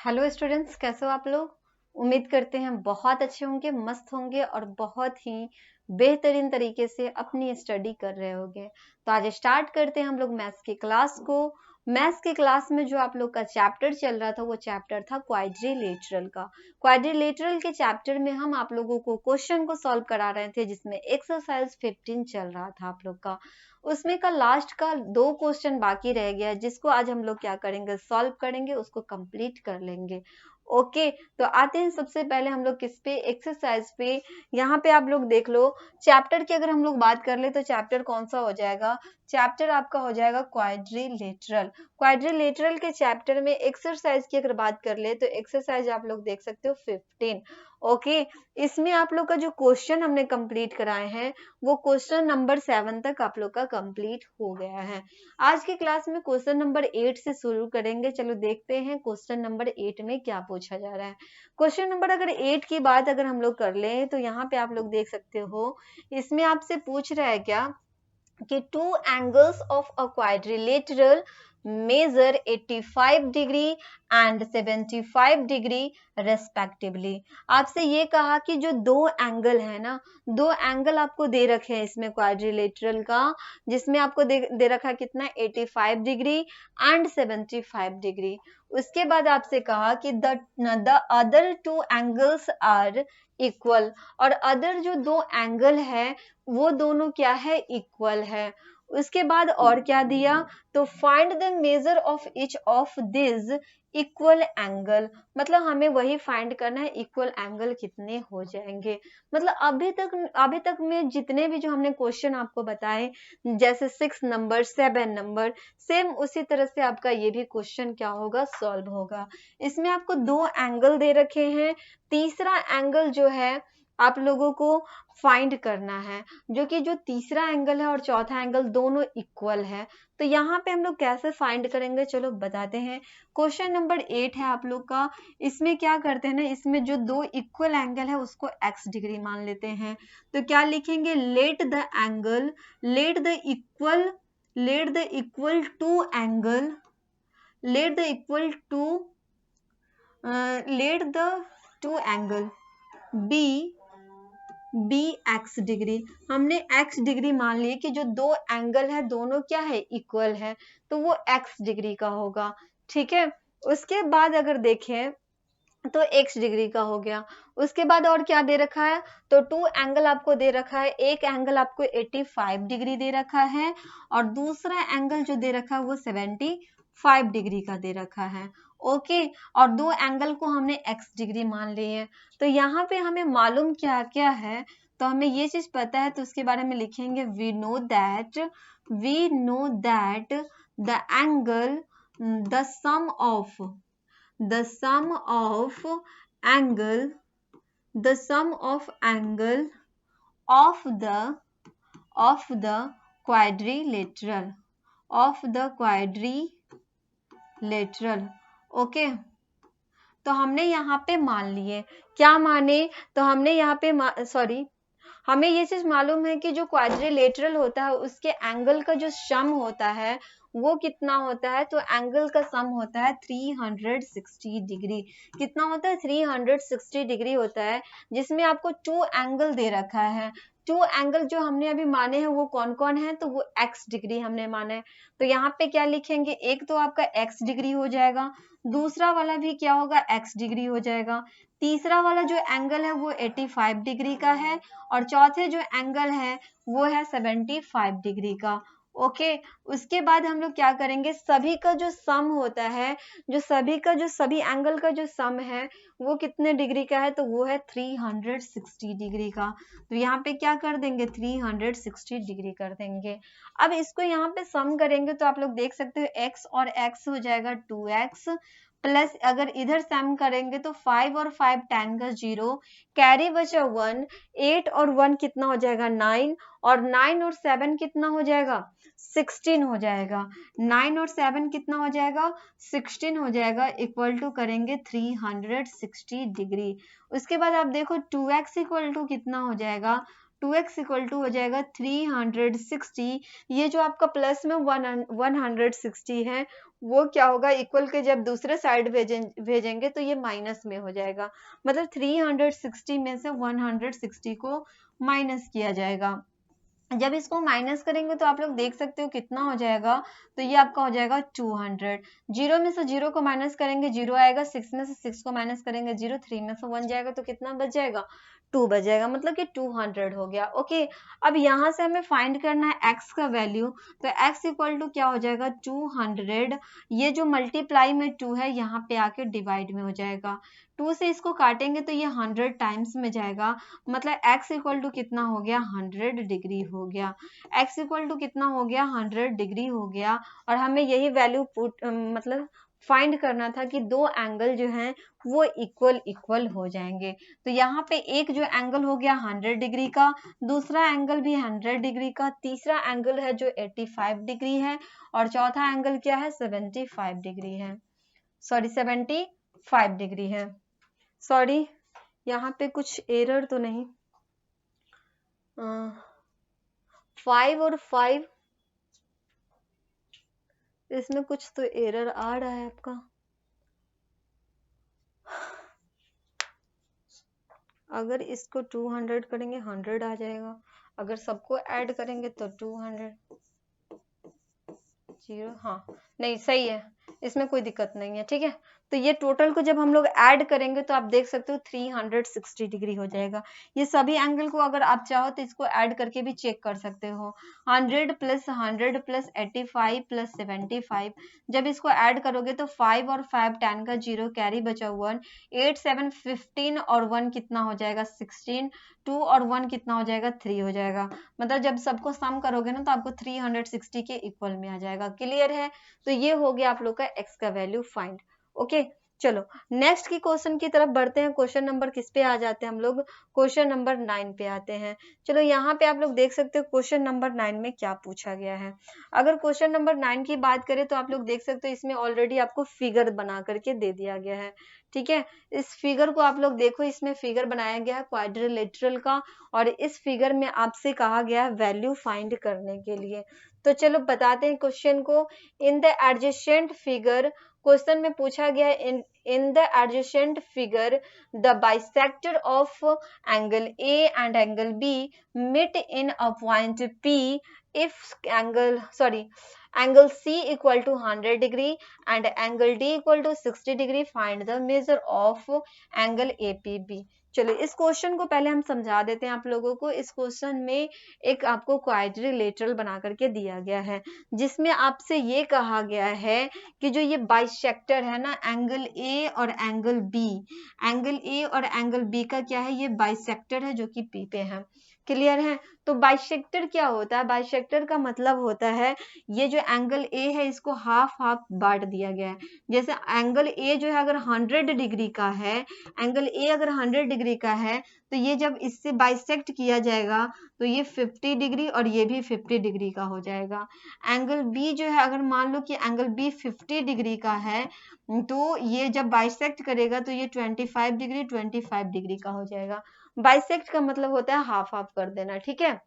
Hello students, कैसे हो आप लोग। उम्मीद करते हैं बहुत अच्छे होंगे, मस्त होंगे और बहुत ही बेहतरीन तरीके से अपनी स्टडी कर रहे होंगे। तो आज स्टार्ट करते हैं हम लोग मैथ्स की क्लास को। मैथ्स की क्लास में जो आप लोग का चैप्टर चल रहा था वो चैप्टर था क्वाड्रिलेटरल का। क्वाड्रिलेटरल के चैप्टर में हम आप लोगों को क्वेश्चन को सॉल्व करा रहे थे, जिसमें एक्सरसाइज 15 चल रहा था आप लोग का। उसमें का लास्ट का 2 क्वेश्चन बाकी रह गया, जिसको आज हम लोग क्या करेंगे, सॉल्व करेंगे, उसको कंप्लीट कर लेंगे। ओके, तो आते हैं सबसे पहले हम लोग किस पे, एक्सरसाइज पे। यहाँ पे आप लोग देख लो, चैप्टर की अगर हम लोग बात कर ले तो चैप्टर कौन सा हो जाएगा, चैप्टर आपका हो जाएगा क्वाड्रिलेटरल। क्वाड्रिलेटरल के चैप्टर में एक्सरसाइज की अगर बात कर ले तो एक्सरसाइज आप लोग देख सकते हो 15। ओके, इसमें आप लोग का जो क्वेश्चन हमने कंप्लीट कराए हैं वो क्वेश्चन नंबर 7 तक आप लोग का कंप्लीट हो गया है। आज की क्लास में क्वेश्चन नंबर 8 से शुरू करेंगे। चलो देखते हैं क्वेश्चन नंबर 8 में क्या पूछा जा रहा है। क्वेश्चन नंबर अगर 8 की बात अगर हम लोग कर लें तो यहाँ पे आप लोग देख सकते हो, इसमें आपसे पूछ रहा है क्या कि two angles of a quadrilateral measure 85 degree and 75 degree respectively। आपसे ये कहा कि जो दो एंगल है ना, दो एंगल आपको दे रखे हैं इसमें क्वाड्रिलेटरल का, जिसमें आपको दे रखा है कितना, 85 डिग्री एंड 75 डिग्री। उसके बाद आपसे कहा कि the other two angles are equal, और अदर जो दो एंगल है वो दोनों क्या है, इक्वल है। उसके बाद और क्या दिया, तो find the measure of each of this equal angle, मतलब हमें वही फाइंड करना है इक्वल एंगल कितने हो जाएंगे। मतलब अभी तक में जितने भी जो हमने क्वेश्चन आपको बताए, जैसे 6 नंबर 7 नंबर, सेम उसी तरह से आपका ये भी क्वेश्चन क्या होगा, सॉल्व होगा। इसमें आपको दो एंगल दे रखे हैं, तीसरा एंगल जो है आप लोगों को फाइंड करना है, जो कि जो तीसरा एंगल है और चौथा एंगल दोनों इक्वल है। तो यहाँ पे हम लोग कैसे फाइंड करेंगे, चलो बताते हैं। क्वेश्चन नंबर 8 है आप लोग का। इसमें क्या करते हैं ना, इसमें जो दो इक्वल एंगल है उसको x डिग्री मान लेते हैं। तो क्या लिखेंगे, let the angle, let the equal to angle, let the equal to let the two angle be x degree. हमने एक्स डिग्री मान ली कि जो दो एंगल है दोनों क्या है, इक्वल है, तो वो एक्स डिग्री का होगा। ठीक है, उसके बाद अगर देखें तो एक्स डिग्री का हो गया। उसके बाद और क्या दे रखा है, तो टू एंगल आपको दे रखा है, एक एंगल आपको 85 डिग्री दे रखा है और दूसरा एंगल जो दे रखा है वो 75 डिग्री का दे रखा है। ओके, और दो एंगल को हमने एक्स डिग्री मान ली है। तो यहाँ पे हमें मालूम क्या क्या है, तो हमें ये चीज पता है तो उसके बारे में लिखेंगे, we know that the angle, the sum of angle, the sum of angle of the quadrilateral, okay. तो हमने यहाँ पे मान लिए, क्या माने, तो हमने यहाँ पे सॉरी, हमें ये चीज मालूम है कि जो क्वाड्रिलेटरल होता है उसके एंगल का जो सम होता है वो कितना होता है, तो एंगल का सम होता है 360 डिग्री। कितना होता है, 360 डिग्री होता है, जिसमें आपको टू एंगल दे रखा है। टू एंगल जो हमने अभी माने हैं वो कौन कौन है, तो वो एक्स डिग्री हमने माना है। तो यहाँ पे क्या लिखेंगे, एक तो आपका एक्स डिग्री हो जाएगा, दूसरा वाला भी क्या होगा, एक्स डिग्री हो जाएगा, तीसरा वाला जो एंगल है वो 85 डिग्री का है और चौथे जो एंगल है वो है 75 डिग्री का। ओके, उसके बाद हम लोग क्या करेंगे, सभी का जो सम होता है, जो सभी एंगल का जो सम है वो कितने डिग्री का है, तो वो है 360 डिग्री का। तो यहाँ पे क्या कर देंगे, 360 डिग्री कर देंगे। अब इसको यहाँ पे सम करेंगे तो आप लोग देख सकते हो x और x हो जाएगा 2x, प्लस अगर इधर सम करेंगे तो 5 और 5 10 का 0, कैरी बचा 1, 8 और 1 कितना हो जाएगा 9, और 9 और 7 कितना हो जाएगा, 16 हो जाएगा। 9 और 7 कितना हो जाएगा, 16 हो जाएगा, इक्वल टू करेंगे 360 डिग्री। उसके बाद आप देखो 2x इक्वल टू कितना हो जाएगा, 2x इक्वल टू हो जाएगा 360, ये जो आपका प्लस में 160 है वो क्या होगा, इक्वल के जब दूसरे साइड भेजेंगे तो ये माइनस में हो जाएगा, मतलब 360 में से 160 को माइनस किया जाएगा। जब इसको माइनस करेंगे तो आप लोग देख सकते हो कितना हो जाएगा, तो ये आपका हो जाएगा 200। जीरो में से जीरो को माइनस करेंगे, जीरो आएगा, 6 में से 6 को माइनस करेंगे, जीरो, 3 में से 1 जाएगा तो कितना बच जाएगा, 2 बच जाएगा, मतलब कि 200 हो गया। ओके, अब यहाँ से हमें फाइंड करना है x का वैल्यू, तो x इक्वल टू क्या हो जाएगा, 200, ये जो मल्टीप्लाई में 2 है यहाँ पे आके डिवाइड में हो जाएगा, 2 से इसको काटेंगे तो ये 100 टाइम्स में जाएगा, मतलब x इक्वल टू कितना हो गया, 100 डिग्री हो गया। x इक्वल टू कितना हो गया, 100 डिग्री हो गया। और हमें यही वैल्यू मतलब फाइंड करना था कि दो एंगल जो हैं वो इक्वल हो जाएंगे। तो यहाँ पे एक जो एंगल हो गया 100 डिग्री का, दूसरा एंगल भी 100 डिग्री का, तीसरा एंगल है जो 85 डिग्री है, और चौथा एंगल क्या है, 75 डिग्री है, सॉरी 75 डिग्री है। सॉरी, यहाँ पे कुछ एरर तो नहीं, 5 और 5, इसमें कुछ तो एरर आ रहा है आपका। अगर इसको 200 करेंगे 100 आ जाएगा, अगर सबको ऐड करेंगे तो 200, 0, हाँ नहीं सही है, इसमें कोई दिक्कत नहीं है, ठीक है। तो ये टोटल को जब हम लोग ऐड करेंगे तो आप देख सकते हो 360 डिग्री हो जाएगा। ये सभी एंगल को अगर आप चाहो तो इसको ऐड करके भी चेक कर सकते हो, 100 प्लस 100 प्लस 85 प्लस 75, जब इसको ऐड करोगे तो 5 और 5 10 का 0 कैरी बचा 1, 8 7 15 और 1 कितना हो जाएगा 16, 2 और 1 कितना हो जाएगा 3 हो जाएगा, मतलब जब सबको सम करोगे ना तो आपको 360 के इक्वल में आ जाएगा। क्लियर है, तो ये हो गया आप लोग का x का वैल्यू फाइंड। ओके, चलो नेक्स्ट की क्वेश्चन की तरफ बढ़ते हैं। क्वेश्चन नंबर किस पे आ जाते हैं हम लोग, क्वेश्चन नंबर 9 पे आते हैं। चलो यहाँ पे आप लोग देख सकते हो क्वेश्चन नंबर 9 में क्या पूछा गया है। अगर क्वेश्चन नंबर 9 की बात करें तो आप लोग देख सकते हो इसमें ऑलरेडी आपको फिगर बना करके दे दिया गया है, ठीक है। इस फिगर को आप लोग देखो, इसमें फिगर बनाया गया है क्वाड्रिलेटरल का, और इस फिगर में आपसे कहा गया है वैल्यू फाइंड करने के लिए। तो चलो बताते हैं क्वेश्चन को। In the adjacent figure, question में पूछा गया है in the adjacent figure the bisector of angle A and angle B meet in a point P if angle C equal to 100 degree and angle D equal to 60 degree, find the measure of angle APB। चलो इस question को पहले हम समझा देते हैं आप लोगों को। इस क्वेश्चन में एक आपको क्वाड्रिलेटरल बना करके दिया गया है, जिसमें आपसे ये कहा गया है कि जो ये बाइसेक्टर है ना, एंगल ए और एंगल बी, एंगल ए और एंगल बी का क्या है, ये बाइसेक्टर है जो कि पी पे है। क्लियर है, तो बाइसेक्टर क्या होता है, बाइसेक्टर का मतलब होता है ये जो एंगल ए है इसको हाफ हाफ बांट दिया गया है। जैसे एंगल ए जो है अगर 100 डिग्री का है, एंगल ए अगर 100 डिग्री का है तो ये जब इससे बाइसेक्ट किया जाएगा तो ये 50 डिग्री और ये भी 50 डिग्री का हो जाएगा। एंगल बी जो है अगर मान लो कि एंगल बी 50 डिग्री का है तो ये जब बाइसेक्ट करेगा तो ये 25 डिग्री 25 डिग्री का हो जाएगा। बाइसेक्ट का मतलब होता है हाफ हाफ कर देना, ठीक है।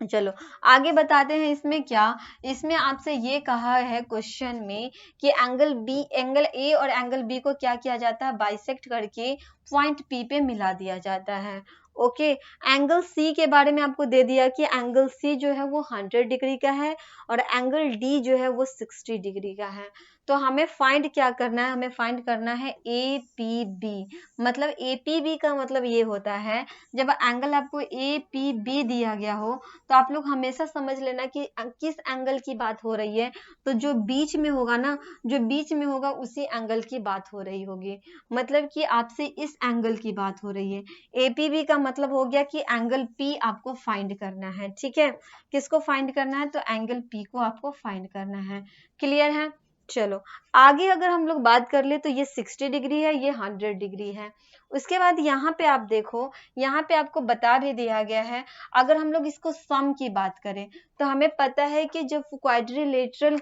चलो आगे बताते हैं। इसमें क्या, इसमें आपसे ये कहा है क्वेश्चन में कि एंगल ए और एंगल बी को क्या किया जाता है, बाइसेक्ट करके पॉइंट पी पे मिला दिया जाता है। ओके, एंगल सी के बारे में आपको दे दिया कि एंगल सी जो है वो 100 डिग्री का है और एंगल डी जो है वो 60 डिग्री का है। तो हमें फाइंड क्या करना है, हमें फाइंड करना है ए पी बी। मतलब ए पी बी का मतलब ये होता है जब एंगल आपको ए पी बी दिया गया हो तो आप लोग हमेशा समझ लेना कि किस एंगल की बात हो रही है, तो जो बीच में होगा ना, जो बीच में होगा उसी एंगल की बात हो रही होगी। मतलब कि आपसे इस एंगल की बात हो रही है। एपीबी का मतलब हो गया कि एंगल पी आपको फाइंड करना है, ठीक है। किसको फाइंड करना है, तो एंगल पी को आपको फाइंड करना है। क्लियर है, चलो आगे अगर हम लोग बात कर ले तो ये 60 डिग्री है, ये 100 डिग्री है। उसके बाद यहाँ पे आप देखो, यहाँ पे आपको बता भी दिया गया है, अगर हम लोग इसको सम की बात करें तो हमें पता है कि जब क्वाड्रिलेटरल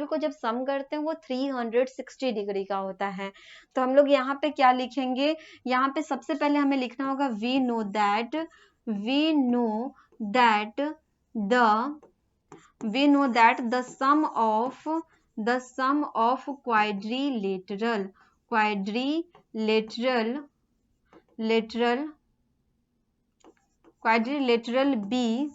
को जब सम करते हैं वो 360 डिग्री का होता है। तो हम लोग यहाँ पे क्या लिखेंगे, यहाँ पे सबसे पहले हमें लिखना होगा we know that the sum of the sum of quadrilateral be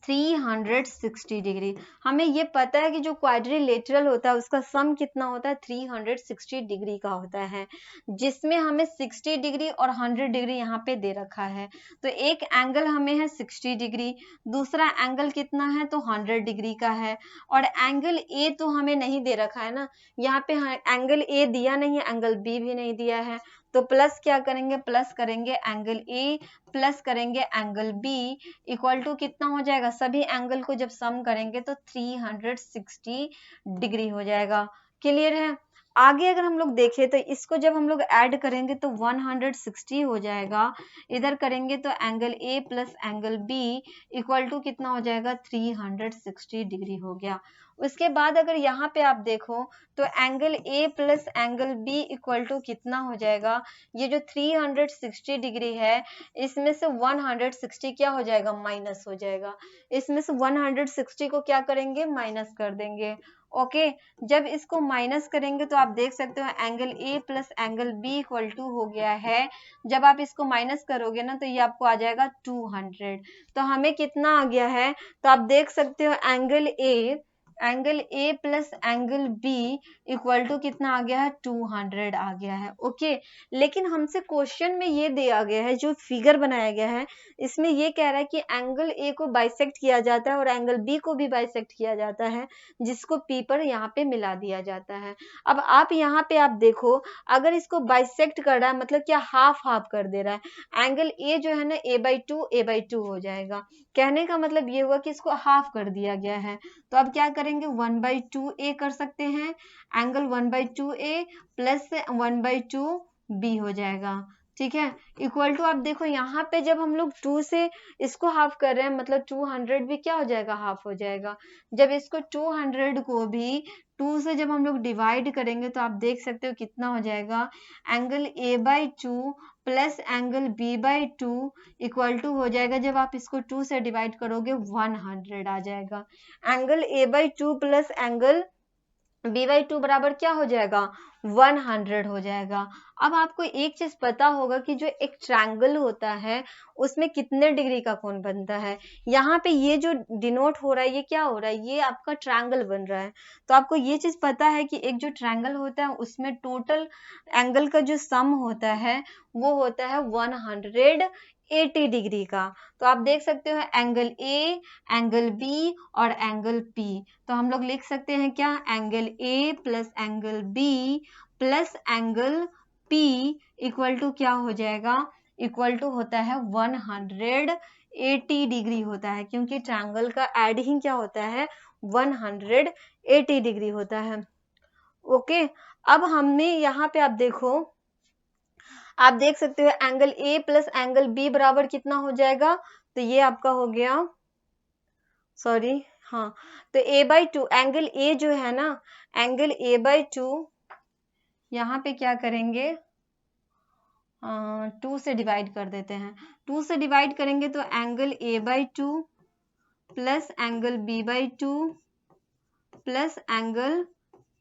360 degree. हमें ये पता है कि जो क्वाड्रिलेटरल होता है उसका सम कितना होता है, 360 डिग्री का होता है, जिसमें हमें 60 डिग्री और 100 डिग्री यहाँ पे दे रखा है। तो एक एंगल हमें है 60 डिग्री, दूसरा एंगल कितना है तो 100 डिग्री का है, और एंगल ए तो हमें नहीं दे रखा है ना, यहाँ पे एंगल ए दिया नहीं है, एंगल बी भी नहीं दिया है, तो प्लस क्या करेंगे, प्लस करेंगे एंगल ए प्लस करेंगे एंगल बी इक्वल टू कितना हो जाएगा, सभी एंगल को जब सम करेंगे तो 360 डिग्री हो जाएगा। क्लियर है। आगे अगर हम लोग देखें तो इसको जब हम लोग ऐड करेंगे तो 160 हो जाएगा, इधर करेंगे तो angle A plus angle B equal to कितना हो जाएगा, 360 डिग्री हो गया। उसके बाद अगर यहाँ पे आप देखो तो angle A plus angle B equal to कितना हो जाएगा, ये जो 360 डिग्री है इसमें से 160 क्या हो जाएगा, माइनस हो जाएगा, इसमें से 160 को क्या करेंगे, माइनस कर देंगे। ओके, जब इसको माइनस करेंगे तो आप देख सकते हो angle A plus angle B equal to हो गया है, जब आप इसको माइनस करोगे ना तो ये आपको आ जाएगा 200। तो हमें कितना आ गया है, तो आप देख सकते हो angle A plus angle B equal to कितना आ गया है, 200 आ गया है। ओके, लेकिन हमसे क्वेश्चन में ये दिया गया है, जो फिगर बनाया गया है इसमें ये कह रहा है कि एंगल ए को बाइसेक्ट किया जाता है और एंगल बी को भी बाइसेक्ट किया जाता है, जिसको पी पर यहाँ पे मिला दिया जाता है। अब आप यहाँ पे आप देखो, अगर इसको बाइसेक्ट कर रहा है मतलब क्या, हाफ हाफ कर दे रहा है, एंगल ए जो है ना a/2 हो जाएगा, कहने का मतलब ये हुआ कि इसको हाफ कर दिया गया है। तो अब क्या करेंगे, 1/2a कर सकते हैं, एंगल 1/2a प्लस 1/2b हो जाएगा। ठीक है, इक्वल टू आप देखो यहाँ पे जब हम लोग 2 से इसको हाफ कर रहे हैं मतलब 200 भी क्या हो जाएगा, हाफ हो जाएगा। जब इसको 200 को भी 2 से जब हम लोग डिवाइड करेंगे तो आप देख सकते हो कितना हो जाएगा, angle a/2 plus angle b/2 equal to हो जाएगा, जब आप इसको 2 से डिवाइड करोगे 100 आ जाएगा। Angle a/2 plus angle b/2 बराबर क्या हो जाएगा, 100 हो जाएगा। अब आपको एक चीज पता होगा कि जो एक ट्रायंगल होता है उसमें कितने डिग्री का कोण बनता है। यहाँ पे ये जो डिनोट हो रहा है ये क्या हो रहा है, ये आपका ट्रायंगल बन रहा है। तो आपको ये चीज पता है कि एक जो ट्रायंगल होता है उसमें टोटल एंगल का जो सम होता है वो होता है 180 डिग्री का। तो आप देख सकते हो एंगल ए, एंगल बी और एंगल पी। तो हम लोग लिख सकते हैं क्या, angle A plus angle B plus angle P equal to क्या हो जाएगा, इक्वल टू होता है 180 डिग्री होता है, क्योंकि ट्रायंगल का एडिंग क्या होता है, 180 डिग्री होता है। ओके, अब हमने यहाँ पे आप देखो, आप देख सकते हो angle A plus angle B बराबर कितना हो जाएगा, तो ये आपका हो गया, सॉरी हाँ, तो a/2 एंगल ए जो है ना, एंगल a/2 यहाँ पे क्या करेंगे, 2 से डिवाइड कर देते हैं। 2 से डिवाइड करेंगे तो angle a/2 plus angle b/2 plus angle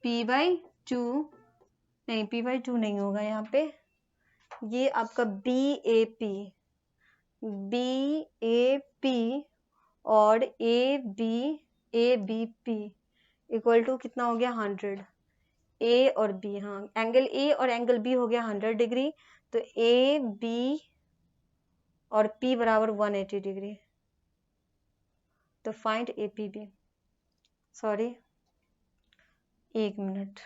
p/2, नहीं p/2 नहीं होगा यहाँ पे, ये आपका BAP और ABP इक्वल टू कितना हो गया, 100। ए और बी, हाँ एंगल ए और एंगल बी हो गया 100 डिग्री, तो ए बी और पी बराबर 180 डिग्री। तो फाइंड APB, सॉरी एक मिनट,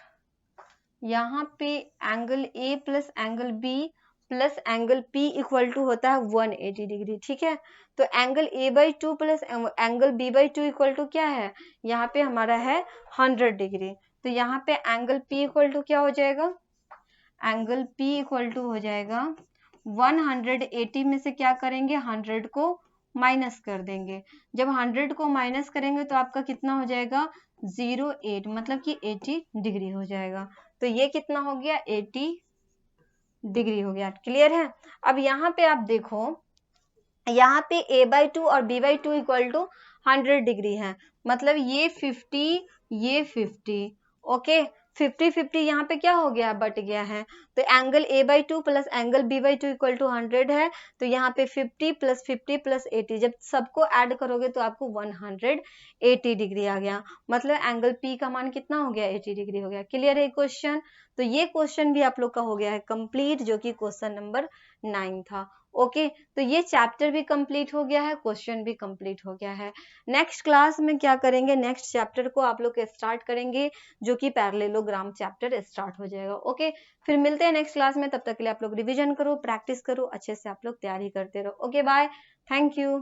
यहाँ पे angle A plus angle B plus angle P equal to होता है 180 डिग्री। ठीक है, तो angle a/2 plus angle b/2 equal to क्या है, यहाँ पे हमारा है 100 डिग्री। तो यहाँ पे एंगल p इक्वल टू क्या हो जाएगा, एंगल p इक्वल टू हो जाएगा 180 में से क्या करेंगे, 100 को माइनस कर देंगे। जब 100 को माइनस करेंगे तो आपका कितना हो जाएगा, 08, मतलब कि 80 डिग्री हो जाएगा। तो ये कितना हो गया, 80 डिग्री हो गया। क्लियर है। अब यहाँ पे आप देखो, यहाँ पे a/2 और b/2 इक्वल टू 100 डिग्री है, मतलब ये 50 ये 50, ओके 50-50 यहाँ पे क्या हो गया, बट गया है, तो angle A/2 plus angle B/2 equal to 100 है, तो यहाँ पे 50 प्लस 50 प्लस 80, जब सबको ऐड करोगे तो आपको 180 डिग्री आ गया, मतलब एंगल P का मान कितना हो गया, 80 डिग्री हो गया। क्लियर है क्वेश्चन? तो ये क्वेश्चन भी आप लोग का हो गया है कंप्लीट, जो कि क्वेश्चन नंबर 9 था। ओके तो ये चैप्टर भी कंप्लीट हो गया है, क्वेश्चन भी कंप्लीट हो गया है। नेक्स्ट क्लास में क्या करेंगे, नेक्स्ट चैप्टर को आप लोग स्टार्ट करेंगे, जो कि पैरेललोग्राम चैप्टर स्टार्ट हो जाएगा। ओके फिर मिलते हैं नेक्स्ट क्लास में, तब तक के लिए आप लोग रिवीजन करो, प्रैक्टिस करो, अच्छे से आप लोग तैयारी करते रहो। Okay bye, thank you.